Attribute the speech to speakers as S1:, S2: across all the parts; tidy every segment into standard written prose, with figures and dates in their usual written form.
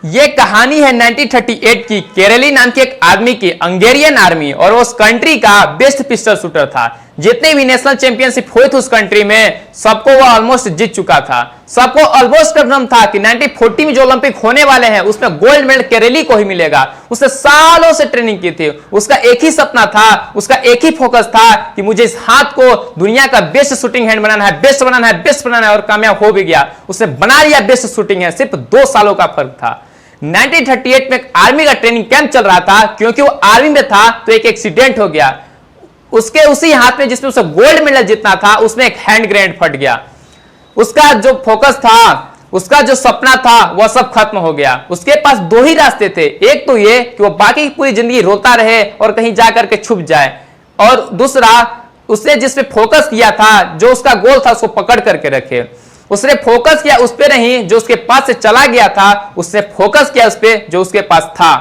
S1: ये कहानी है 1938 की केरली नाम के एक आदमी की। हंगेरियन आर्मी और उस कंट्री का बेस्ट पिस्टल शूटर था। जितने भी नेशनल चैंपियनशिप हुए थे उस कंट्री में सबको वो ऑलमोस्ट जीत चुका था। सबको ऑलमोस्ट कंफर्म था कि 1940 में जो ओलंपिक होने वाले हैं उसमें गोल्ड मेडल केरली को ही मिलेगा। उसने सालों से ट्रेनिंग की थी। उसका एक ही सपना था, उसका एक ही फोकस था कि मुझे इस हाथ को दुनिया का बेस्ट शूटिंग हैंड बनाना है, बेस्ट बनाना है, बेस्ट बनाना है, और कामयाब हो भी गया। उसने बना लिया बेस्ट शूटिंग हैंड। सिर्फ 2 सालों का फर्क था। 1938 में एक आर्मी का ट्रेनिंग कैंप चल रहा था। क्योंकि वो आर्मी में था तो एक एक्सीडेंट हो गया। उसके उसी हाथ में जिसमें उसे गोल्ड मेडल जीतना था उसमें एक हैंड ग्रेनेड फट गया। उसका जो फोकस था, उसका जो सपना था, वह सब खत्म हो गया। उसके पास 2 ही रास्ते थे। एक तो ये कि वो बाकी पूरी जिंदगी रोता रहे और कहीं जाकर के छुप जाए, और दूसरा उसने जिस पे फोकस किया था, जो उसका गोल था, उसको पकड़ करके रखे। उसने फोकस किया उस पे नहीं जो उसके पास से चला गया था, उसने फोकस किया उस पे जो उसके पास था।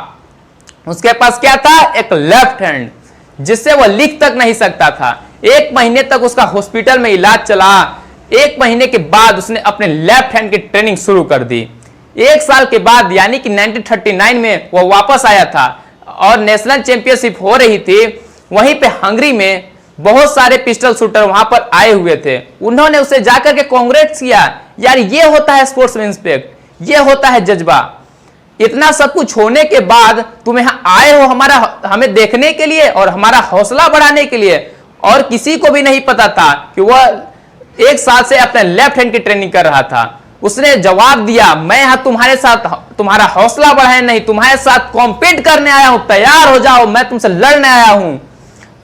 S1: उसके पास क्या था? एक लेफ्ट हैंड, जिससे वह लिख तक नहीं सकता था। 1 महीने तक उसका हॉस्पिटल में इलाज चला। 1 महीने के बाद उसने अपने लेफ्ट हैंड की ट्रेनिंग शुरू कर दी। 1 साल के बाद यानी कि 1939 में वह वापस आया था और नेशनल चैंपियनशिप हो रही थी। वहीं पे हंगरी में बहुत सारे पिस्टल शूटर वहां पर आए हुए थे। उन्होंने उसे जाकर के कांग्रेट्स किया। यार, ये होता है स्पोर्ट्समैनशिप, ये होता है जज्बा। इतना सब कुछ होने के बाद तुम यहां आए हो हमें देखने के लिए और हमारा हौसला बढ़ाने के लिए। और किसी को भी नहीं पता था कि वह 1 साल से अपने लेफ्ट हैंड की ट्रेनिंग कर रहा था। उसने जवाब दिया, मैं यहां तुम्हारे साथ तुम्हारा हौसला बढ़ाने नहीं, तुम्हारे साथ कॉम्पीट करने आया हूं। तैयार हो जाओ, मैं तुमसे लड़ने आया हूं।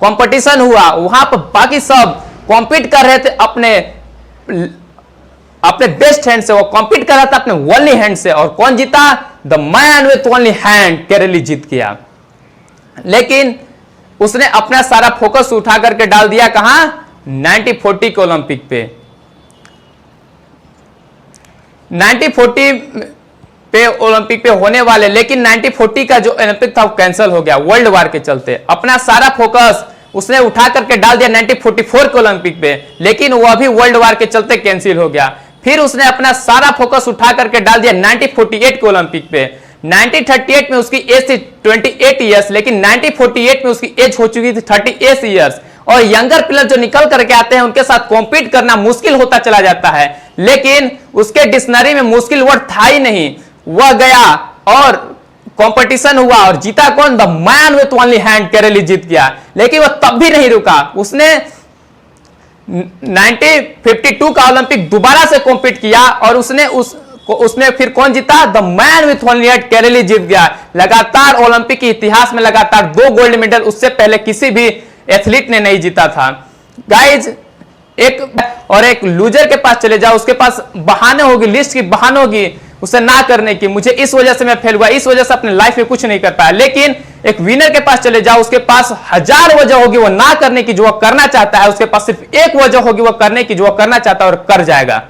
S1: कंपटीशन हुआ, वहां पर बाकी सब कॉम्पीट कर रहे थे अपने बेस्ट हैंड से। वो कॉम्पीट कर रहा था अपने ओनली हैंड से। और कौन जीता? The man with only hand, Karoly जीत गया। लेकिन उसने अपना सारा फोकस उठा करके डाल दिया कहां? 1940 के ओलंपिक पे। 1940 पे ओलंपिक पे होने वाले, लेकिन 1940 का जो ओलंपिक था वो कैंसिल हो गया वर्ल्ड वार के चलते। अपना सारा फोकस उसने उठा करके डाल दिया 1944 के ओलंपिक पे, लेकिन वह भी वर्ल्ड वार के चलते कैंसिल हो गया। फिर उसने अपना सारा फोकस उठा करके डाल दिया 1948 के ओलंपिक पे। 1938 में उसकी एज थी 28 ईयर्स, लेकिन 1948 में उसकी एज हो चुकी थी 38 ईयर्स। और यंगर प्लेयर जो निकल करके आते हैं उनके साथ कॉम्पीट करना मुश्किल होता चला जाता है। लेकिन उसके डिक्शनरी में मुश्किल वर्ड था ही नहीं। वह गया और कंपटीशन हुआ और जीता कौन? The man with only hand, Karoly जीत गया। लेकिन वह तब भी नहीं रुका। उसने 1952 का ओलंपिक दोबारा से कॉम्पीट किया और उसमें फिर कौन जीता? The man with only hand, Karoly जीत गया। लगातार ओलंपिक के इतिहास में लगातार 2 गोल्ड मेडल उससे पहले किसी भी एथलीट ने नहीं जीता था। गाइज, एक लूजर के पास चले जाओ, उसके पास बहाने होगी, लिस्ट की बहाने होगी उसे ना करने की। मुझे इस वजह से मैं फेल हुआ, इस वजह से अपने लाइफ में कुछ नहीं कर पाया। लेकिन एक विनर के पास चले जाओ, उसके पास 1000 वजह होगी वो ना करने की जो वह करना चाहता है। उसके पास सिर्फ एक वजह होगी वो करने की जो वह करना चाहता है और कर जाएगा।